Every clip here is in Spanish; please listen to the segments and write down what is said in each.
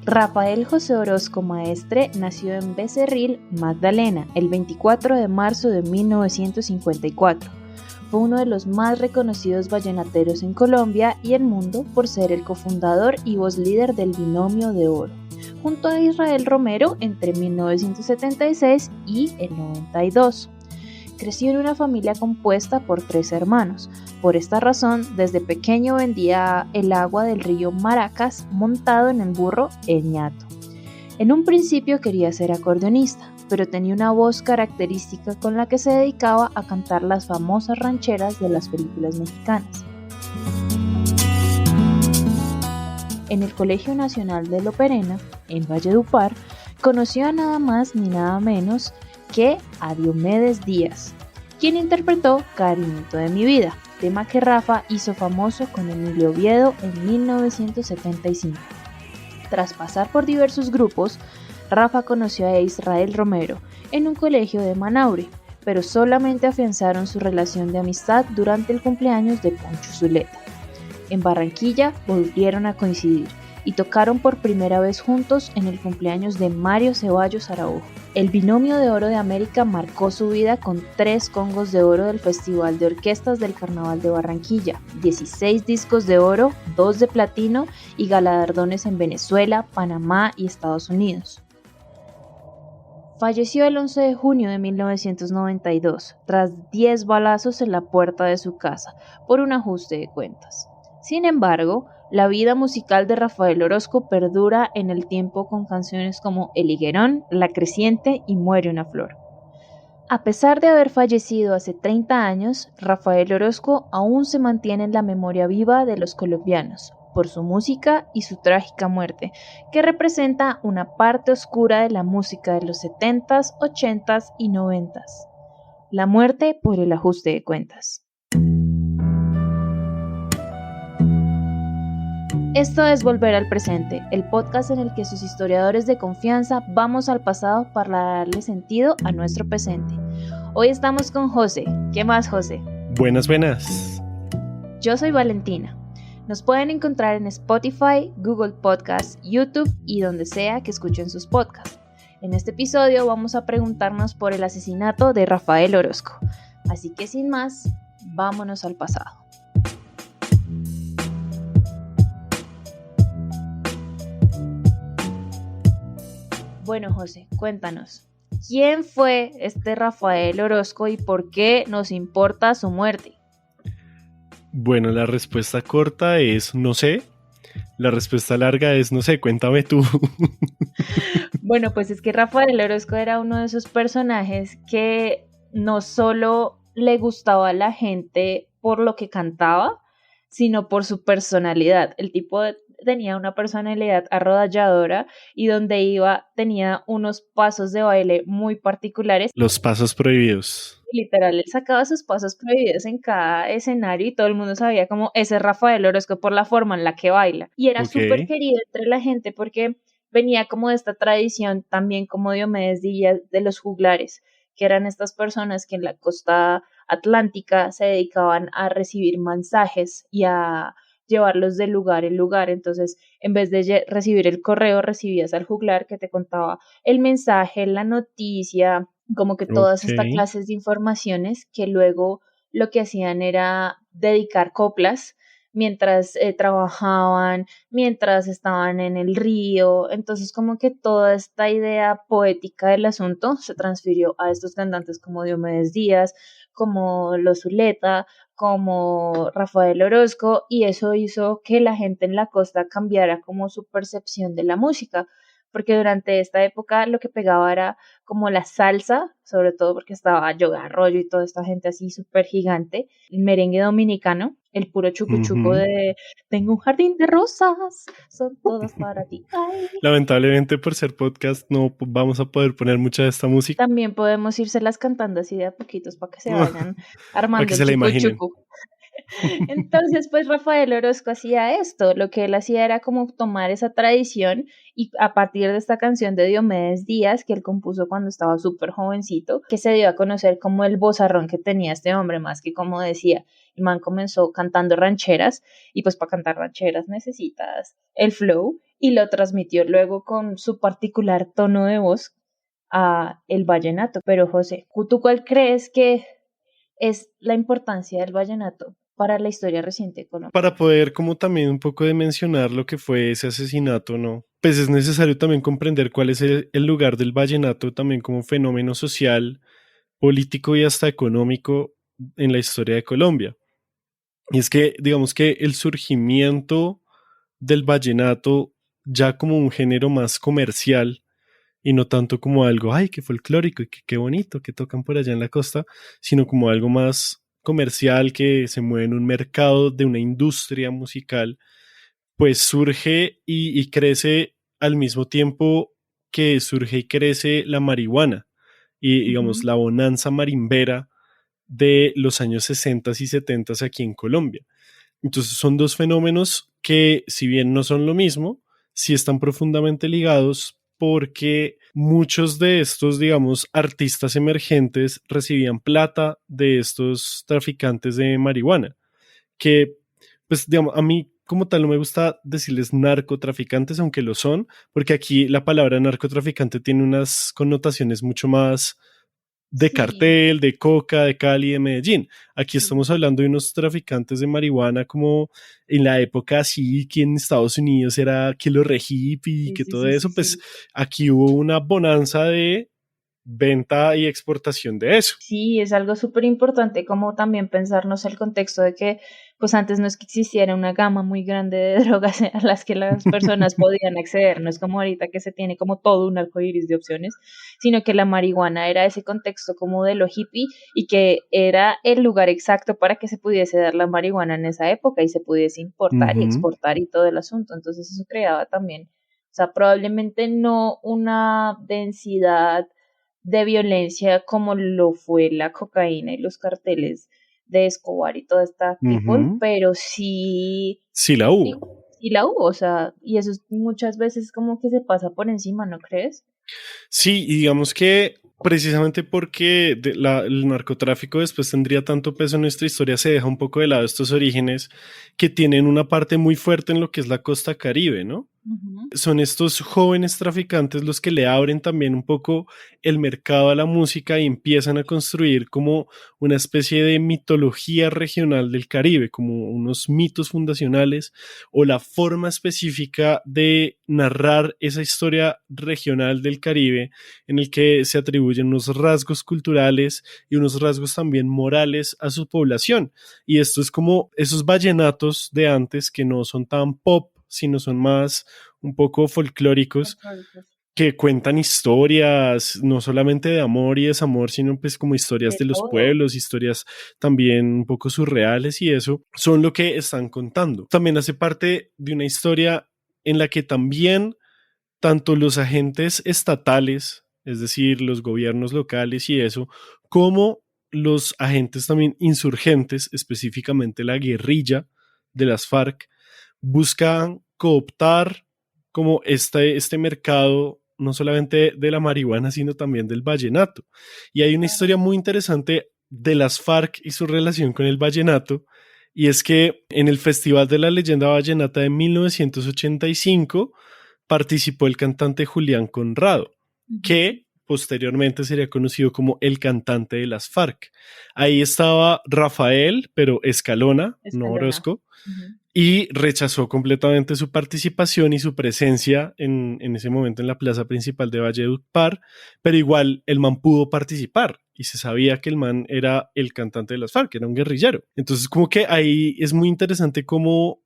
Rafael José Orozco Maestre nació en Becerril, Magdalena, el 24 de marzo de 1954. Fue uno de los más reconocidos vallenateros en Colombia y el mundo por ser el cofundador y voz líder del Binomio de Oro, junto a Israel Romero entre 1976 y el 92. Creció en una familia compuesta por 3 hermanos. Por esta razón, desde pequeño vendía el agua del río Maracas montado en el burro El Ñato. En un principio quería ser acordeonista, pero tenía una voz característica con la que se dedicaba a cantar las famosas rancheras de las películas mexicanas. En el Colegio Nacional de Loperena, en Valledupar, conoció a nada más ni nada menos que a Diomedes Díaz, quien interpretó Cariñito de mi vida, tema que Rafa hizo famoso con Emilio Oviedo en 1975. Tras pasar por diversos grupos, Rafa conoció a Israel Romero en un colegio de Manaure, pero solamente afianzaron su relación de amistad durante el cumpleaños de Poncho Zuleta. En Barranquilla volvieron a coincidir y tocaron por primera vez juntos en el cumpleaños de Mario Ceballos Araujo. El Binomio de Oro de América marcó su vida con 3 Congos de Oro del Festival de Orquestas del Carnaval de Barranquilla, 16 discos de oro, 2 de platino y galardones en Venezuela, Panamá y Estados Unidos. Falleció el 11 de junio de 1992, tras 10 balazos en la puerta de su casa, por un ajuste de cuentas. Sin embargo, la vida musical de Rafael Orozco perdura en el tiempo con canciones como El Higuerón, La Creciente y Muere una flor. A pesar de haber fallecido hace 30 años, Rafael Orozco aún se mantiene en la memoria viva de los colombianos, por su música y su trágica muerte, que representa una parte oscura de la música de los 70s, 80s y 90s. La muerte por el ajuste de cuentas. Esto es Volver al Presente, el podcast en el que sus historiadores de confianza vamos al pasado para darle sentido a nuestro presente. Hoy estamos con José. ¿Qué más, José? Buenas. Yo soy Valentina. Nos pueden encontrar en Spotify, Google Podcasts, YouTube y donde sea que escuchen sus podcasts. En este episodio vamos a preguntarnos por el asesinato de Rafael Orozco. Así que sin más, vámonos al pasado. Bueno, José, cuéntanos, ¿quién fue este Rafael Orozco y por qué nos importa su muerte? Bueno, la respuesta corta es no sé. La respuesta larga es no sé, cuéntame tú. Bueno, pues es que Rafael Orozco era uno de esos personajes que no solo le gustaba a la gente por lo que cantaba, sino por su personalidad. El tipo tenía una personalidad arrolladora y donde iba tenía unos pasos de baile muy particulares. Los pasos prohibidos. Literal, él sacaba sus pasos prohibidos en cada escenario y todo el mundo sabía como ese es Rafael Orozco por la forma en la que baila. Y era súper querido entre la gente porque venía como de esta tradición también como Diomedes Díaz de los juglares, que eran estas personas que en la costa atlántica se dedicaban a recibir mensajes y a llevarlos de lugar en lugar. Entonces, en vez de recibir el correo, recibías al juglar que te contaba el mensaje, la noticia, como que todas estas clases de informaciones que luego lo que hacían era dedicar coplas mientras trabajaban, mientras estaban en el río. Entonces como que toda esta idea poética del asunto se transfirió a estos cantantes como Diomedes Díaz, como Los Zuleta, como Rafael Orozco, y eso hizo que la gente en la costa cambiara como su percepción de la música, porque durante esta época lo que pegaba era como la salsa, sobre todo porque estaba Yoga Arroyo y toda esta gente así súper gigante, el merengue dominicano, el puro chucuchuco de tengo un jardín de rosas, son todas para ti. Ay. Lamentablemente por ser podcast no vamos a poder poner mucha de esta música. También podemos irselas cantando así de a poquitos para que se vayan armando para que se la imaginen. Entonces, pues Rafael Orozco hacía esto, lo que él hacía era como tomar esa tradición y a partir de esta canción de Diomedes Díaz, que él compuso cuando estaba súper jovencito, que se dio a conocer como el vozarrón que tenía este hombre, más que como decía, el man comenzó cantando rancheras y pues para cantar rancheras necesitas el flow y lo transmitió luego con su particular tono de voz a el vallenato. Pero José, ¿tú cuál crees que es la importancia del vallenato para la historia reciente de Colombia? Para poder como también un poco de mencionar lo que fue ese asesinato, ¿no? Pues es necesario también comprender cuál es el lugar del vallenato también como fenómeno social, político y hasta económico en la historia de Colombia. Y es que, digamos que el surgimiento del vallenato ya como un género más comercial y no tanto como algo, ay, qué folclórico y qué bonito que tocan por allá en la costa, sino como algo más comercial que se mueve en un mercado de una industria musical, pues surge y crece al mismo tiempo que surge y crece la marihuana y digamos Ujú. la bonanza marimbera de los años 60 y 70 aquí en Colombia. Entonces son dos fenómenos que, si bien no son lo mismo, sí están profundamente ligados porque muchos de estos, digamos, artistas emergentes recibían plata de estos traficantes de marihuana, que, pues, digamos, a mí como tal no me gusta decirles narcotraficantes, aunque lo son, porque aquí la palabra narcotraficante tiene unas connotaciones mucho más de Sí, cartel, de coca, de Cali, de Medellín. Aquí sí, estamos hablando de unos traficantes de marihuana como en la época así que en Estados Unidos era que lo re hippie y sí, que sí, todo sí, sí, eso, pues sí. aquí hubo una bonanza de venta y exportación de eso. Sí, es algo súper importante como también pensarnos el contexto de que pues antes no es que existiera una gama muy grande de drogas a las que las personas podían acceder, no es como ahorita que se tiene como todo un arco iris de opciones, sino que la marihuana era ese contexto como de lo hippie y que era el lugar exacto para que se pudiese dar la marihuana en esa época y se pudiese importar y Ujú, exportar y todo el asunto, entonces eso creaba también, o sea, probablemente no una densidad de violencia como lo fue la cocaína y los carteles de Escobar y toda esta people, ujú. pero sí, Sí la sí, hubo. sí la hubo, o sea, y eso es muchas veces como que se pasa por encima, ¿no crees? Sí, y digamos que precisamente porque el narcotráfico después tendría tanto peso en nuestra historia, se deja un poco de lado estos orígenes que tienen una parte muy fuerte en lo que es la costa Caribe, ¿no? Ujú. Son estos jóvenes traficantes los que le abren también un poco el mercado a la música y empiezan a construir como una especie de mitología regional del Caribe, como unos mitos fundacionales o la forma específica de narrar esa historia regional del Caribe en el que se atribuyen unos rasgos culturales y unos rasgos también morales a su población. Y esto es como esos vallenatos de antes que no son tan pop, sino son más un poco folclóricos Folclóricos. que cuentan historias no solamente de amor y desamor, sino pues como historias De de los todo. pueblos, historias también un poco surreales y eso son lo que están contando. También hace parte de una historia en la que también tanto los agentes estatales, es decir, los gobiernos locales y eso, como los agentes también insurgentes, específicamente la guerrilla de las FARC, buscan cooptar como este mercado, no solamente de la marihuana, sino también del vallenato. Y hay una Claro. historia muy interesante de las FARC y su relación con el vallenato, y es que en el Festival de la Leyenda Vallenata de 1985 participó el cantante Julián Conrado, Ujú. que posteriormente sería conocido como el cantante de las FARC. Ahí estaba Rafael, pero Escalona, no Escalona. Orozco, Ujú. y rechazó completamente su participación y su presencia en ese momento en la plaza principal de Valledupar, pero igual el man pudo participar y se sabía que el man era el cantante de las FARC, era un guerrillero. Entonces como que ahí es muy interesante cómo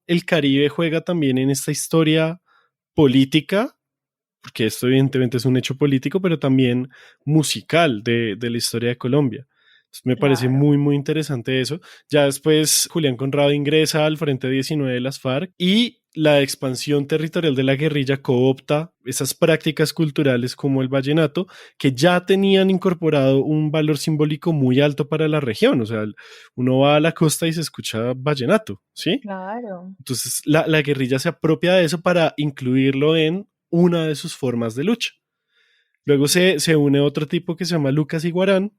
el Caribe juega también en esta historia política, porque esto evidentemente es un hecho político, pero también musical de la historia de Colombia. Me parece Claro. muy, muy interesante eso. Ya después Julián Conrado ingresa al Frente 19 de las FARC y la expansión territorial de la guerrilla coopta esas prácticas culturales como el vallenato, que ya tenían incorporado un valor simbólico muy alto para la región. O sea, uno va a la costa y se escucha vallenato, ¿sí? Claro. Entonces la guerrilla se apropia de eso para incluirlo en una de sus formas de lucha. Luego se une otro tipo que se llama Lucas Iguarán,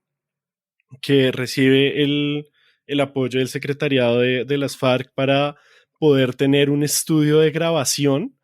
que recibe el apoyo del secretariado de las FARC para poder tener un estudio de grabación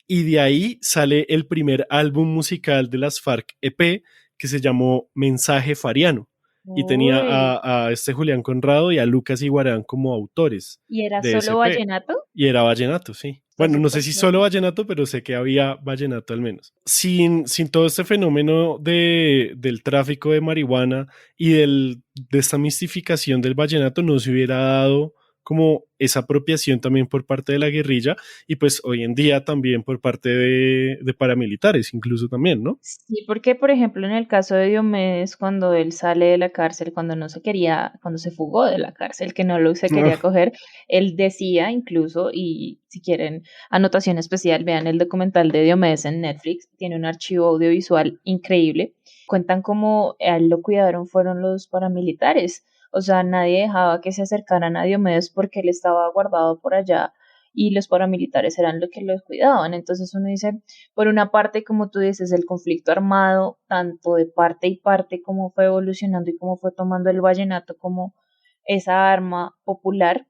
y de ahí sale el primer álbum musical de las FARC EP que se llamó Mensaje Fariano y tenía Uy, a este Julián Conrado y a Lucas Iguarán como autores ¿y era de ese solo EP. vallenato? Y era vallenato, sí. Está Bueno, no sé súper si solo chévere. vallenato, pero sé que había vallenato al menos. Sin todo este fenómeno del tráfico de marihuana y de esta mistificación del vallenato, no se hubiera dado como esa apropiación también por parte de la guerrilla y pues hoy en día también por parte de paramilitares, incluso también, ¿no? Sí, porque por ejemplo en el caso de Diomedes, cuando él sale de la cárcel, cuando no se quería, cuando se fugó de la cárcel, que no lo se quería Ah, coger, él decía incluso, y si quieren anotación especial, vean el documental de Diomedes en Netflix, tiene un archivo audiovisual increíble, cuentan cómo a él lo cuidaron fueron los paramilitares, o sea, nadie dejaba que se acercaran a Diomedes porque él estaba guardado por allá y los paramilitares eran los que los cuidaban, entonces uno dice por una parte, como tú dices, el conflicto armado, tanto de parte y parte, cómo fue evolucionando y cómo fue tomando el vallenato como esa arma popular,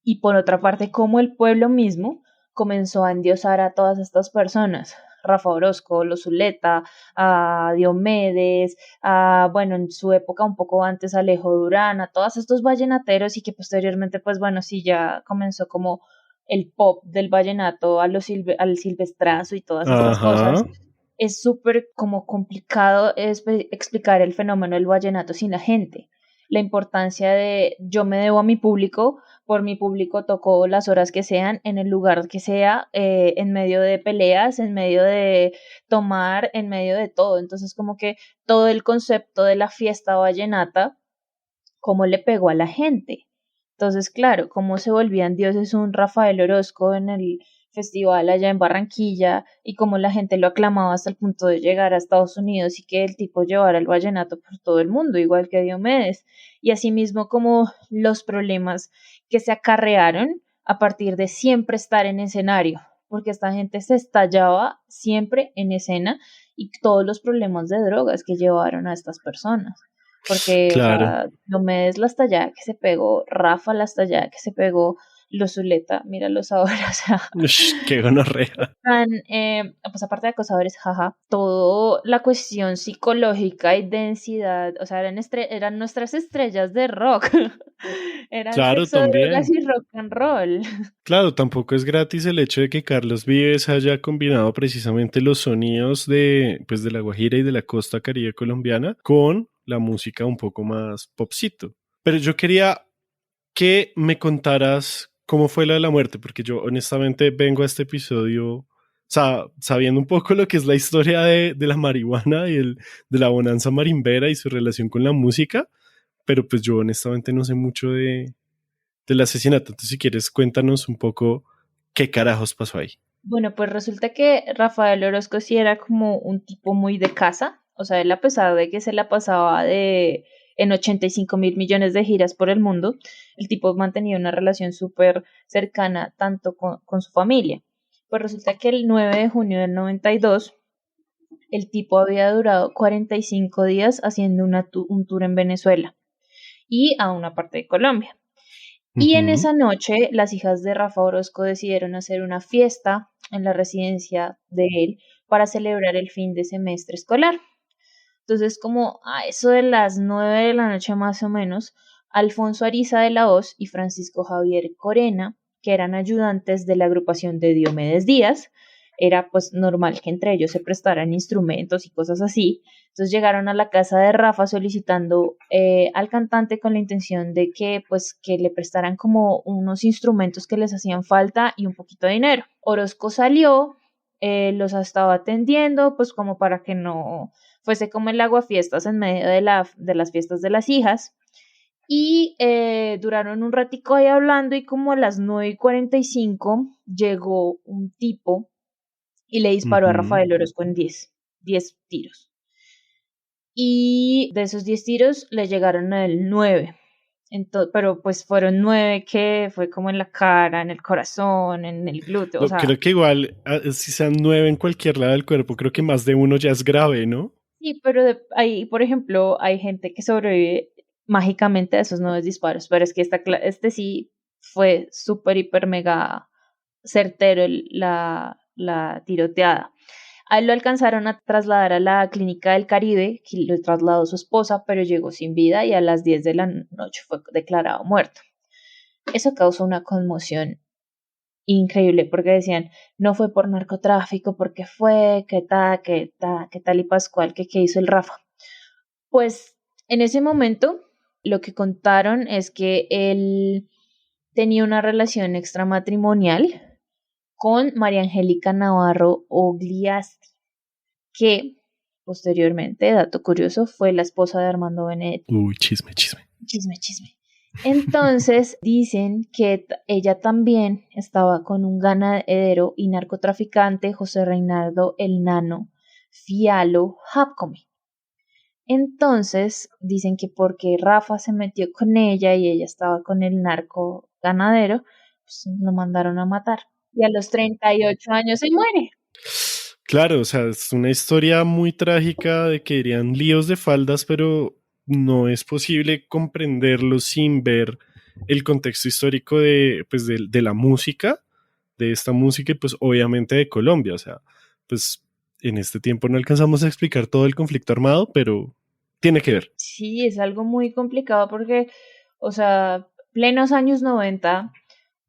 y por otra parte, cómo el pueblo mismo comenzó a endiosar a todas estas personas. Rafa Orozco, Los Zuleta, a Diomedes, a, bueno, en su época un poco antes Alejo Durán, a todos estos vallenateros y que posteriormente, pues bueno, sí ya comenzó como el pop del vallenato a al silvestrazo y todas estas ajá, cosas. Es súper como complicado explicar el fenómeno del vallenato sin la gente. La importancia de yo me debo a mi público, por mi público toco las horas que sean, en el lugar que sea, en medio de peleas, en medio de tomar, en medio de todo. Entonces como que todo el concepto de la fiesta vallenata, cómo le pegó a la gente. Entonces, claro, cómo se volvían dioses un Rafael Orozco en el festival allá en Barranquilla y cómo la gente lo aclamaba hasta el punto de llegar a Estados Unidos y que el tipo llevara el vallenato por todo el mundo, igual que Diomedes. Y asimismo como los problemas que se acarrearon a partir de siempre estar en escenario, porque esta gente se estallaba siempre en escena y todos los problemas de drogas que llevaron a estas personas porque, o claro. sea, Diomedes la estallada que se pegó, Rafa la estallada que se pegó, los Zuleta, míralos ahora, o sea, Ush, qué gonorrea. están, pues aparte de acosadores, jaja, todo la cuestión psicológica y densidad, o sea, eran nuestras estrellas de rock, eran Claro, sexo, drogas también. y rock and roll. Claro, tampoco es gratis el hecho de que Carlos Vives haya combinado precisamente los sonidos pues, de la Guajira y de la costa caribe colombiana con la música un poco más popcito. Pero yo quería que me contaras cómo fue la de la muerte, porque yo honestamente vengo a este episodio sabiendo un poco lo que es la historia de la marihuana de la bonanza marimbera y su relación con la música, pero pues yo honestamente no sé mucho del asesinato. Entonces, si quieres, cuéntanos un poco qué carajos pasó ahí. Bueno, pues resulta que Rafael Orozco sí era como un tipo muy de casa, o sea, él a pesar de que se la pasaba en 85.000 millones de giras por el mundo, el tipo mantenía una relación súper cercana tanto con su familia. Pues resulta que el 9 de junio del 92, el tipo había durado 45 días haciendo un tour en Venezuela y a una parte de Colombia. Y en Ujú. esa noche, las hijas de Rafa Orozco decidieron hacer una fiesta en la residencia de él para celebrar el fin de semestre escolar. Entonces, como a eso de las 9 de la noche más o menos, Alfonso Ariza de la Hoz y Francisco Javier Corena, que eran ayudantes de la agrupación de Diomedes Díaz, era pues normal que entre ellos se prestaran instrumentos y cosas así. Entonces llegaron a la casa de Rafa solicitando al cantante con la intención de que pues que le prestaran como unos instrumentos que les hacían falta y un poquito de dinero. Orozco salió, los estaba atendiendo pues como para que no fuese como el aguafiestas en medio de las fiestas de las hijas. Y duraron un ratico ahí hablando y como a las 9:45 llegó un tipo y le disparó a Ujú. Rafael Orozco en 10 tiros. Y de esos 10 tiros le llegaron a él 9. Pero pues fueron 9 que fue como en la cara, en el corazón, en el glúteo, o No, sea, creo que igual, si sean 9 en cualquier lado del cuerpo, creo que más de uno ya es grave, ¿no? sí, pero ahí, por ejemplo, hay gente que sobrevive mágicamente a esos 9 disparos, pero es que este sí fue súper, hiper, mega certero la tiroteada. A él lo alcanzaron a trasladar a la clínica del Caribe, que lo trasladó su esposa, pero llegó sin vida y a las 10 de la noche fue declarado muerto. Eso causó una conmoción increíble porque decían, no fue por narcotráfico, porque fue, que tal y pascual, que hizo el Rafa. Pues en ese momento lo que contaron es que él tenía una relación extramatrimonial con María Angélica Navarro Ogliasti, que posteriormente, dato curioso, fue la esposa de Armando Benedetti. Uy, chisme. Chisme. Entonces dicen que ella también estaba con un ganadero y narcotraficante, José Reinaldo el Nano Fialo Hapcome. Entonces dicen que porque Rafa se metió con ella y ella estaba con el narco ganadero, pues lo mandaron a matar. Y a los 38 años se muere. Claro, o sea, es una historia muy trágica de que irían líos de faldas, pero no es posible comprenderlo sin ver el contexto histórico de la música, de esta música y pues obviamente de Colombia. O sea, pues en este tiempo no alcanzamos a explicar todo el conflicto armado, pero tiene que ver. Sí, es algo muy complicado porque, o sea, plenos años 90,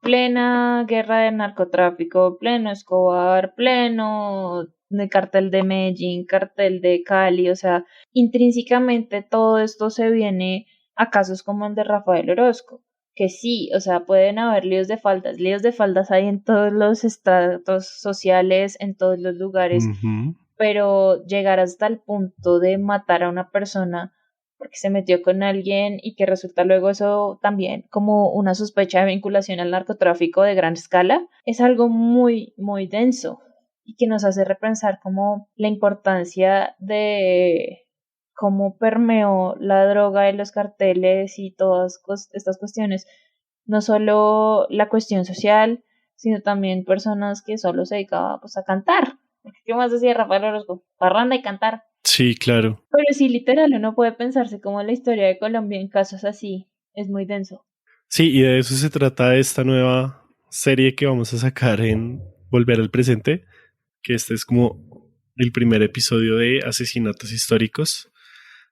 plena guerra de narcotráfico, pleno Escobar, pleno de cartel de Medellín, cartel de Cali, o sea, intrínsecamente todo esto se viene a casos como el de Rafael Orozco, que sí, o sea, pueden haber líos de faldas hay en todos los estratos sociales, en todos los lugares, pero llegar hasta el punto de matar a una persona porque se metió con alguien y que resulta luego eso también como una sospecha de vinculación al narcotráfico de gran escala, es algo muy, muy denso y que nos hace repensar como la importancia de cómo permeó la droga y los carteles y todas estas cuestiones, no solo la cuestión social, sino también personas que solo se dedicaban pues a cantar. ¿Qué más decía Rafael Orozco? Parranda y cantar. Sí, claro. Pero sí, literal, uno puede pensarse como la historia de Colombia en casos así. Es muy denso. Sí, y de eso se trata esta nueva serie que vamos a sacar en Volver al Presente, que este es como el primer episodio de Asesinatos Históricos.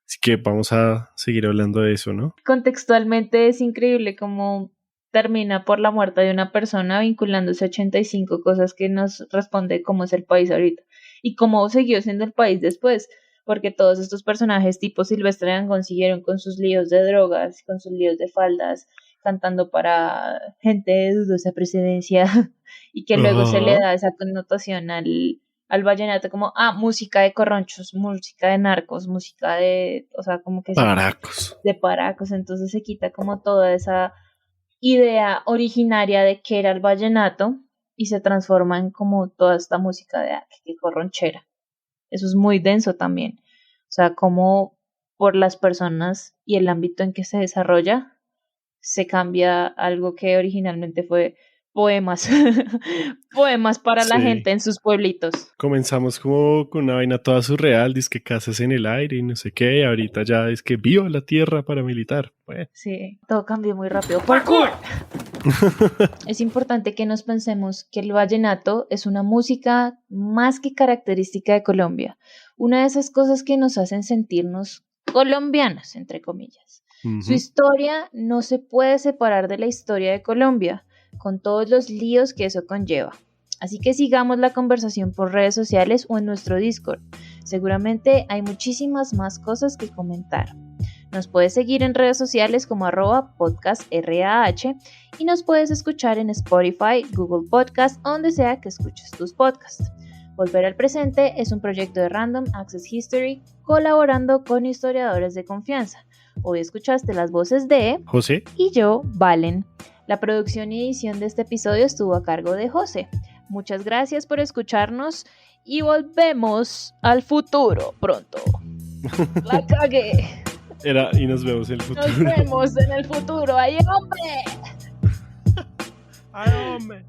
Así que vamos a seguir hablando de eso, ¿no? Contextualmente es increíble cómo termina por la muerte de una persona vinculándose a 85 cosas que nos responde cómo es el país ahorita y cómo siguió siendo el país después, porque todos estos personajes tipo Silvestre Dangond siguieron con sus líos de drogas, con sus líos de faldas, cantando para gente de dudosa procedencia y que luego se le da esa connotación al vallenato como, música de corronchos, música de narcos, música de, o sea, como que paracos. De paracos, entonces se quita como toda esa idea originaria de que era el vallenato y se transforma en como toda esta música de que corronchera. Eso es muy denso también. O sea, como por las personas y el ámbito en que se desarrolla, se cambia algo que originalmente fue poemas, poemas para la gente en sus pueblitos. Comenzamos como con una vaina toda surreal, dizque casas en el aire y no sé qué, y ahorita ya es que viva la tierra paramilitar. Bueno. Sí, todo cambió muy rápido. ¡Parkour! Es importante que nos pensemos que el vallenato es una música más que característica de Colombia, una de esas cosas que nos hacen sentirnos colombianos, entre comillas. Su historia no se puede separar de la historia de Colombia, con todos los líos que eso conlleva. Así que sigamos la conversación por redes sociales o en nuestro Discord. Seguramente hay muchísimas más cosas que comentar. Nos puedes seguir en redes sociales como @podcastrah y nos puedes escuchar en Spotify, Google Podcast, donde sea que escuches tus podcasts. Volver al Presente es un proyecto de Random Access History colaborando con historiadores de confianza. Hoy escuchaste las voces de José y yo, Valen. La producción y edición de este episodio estuvo a cargo de José. Muchas gracias por escucharnos y volvemos al futuro pronto. La cagué. Y nos vemos en el futuro. Nos vemos en el futuro. ¡Ay, hombre! ¡Ay, hombre!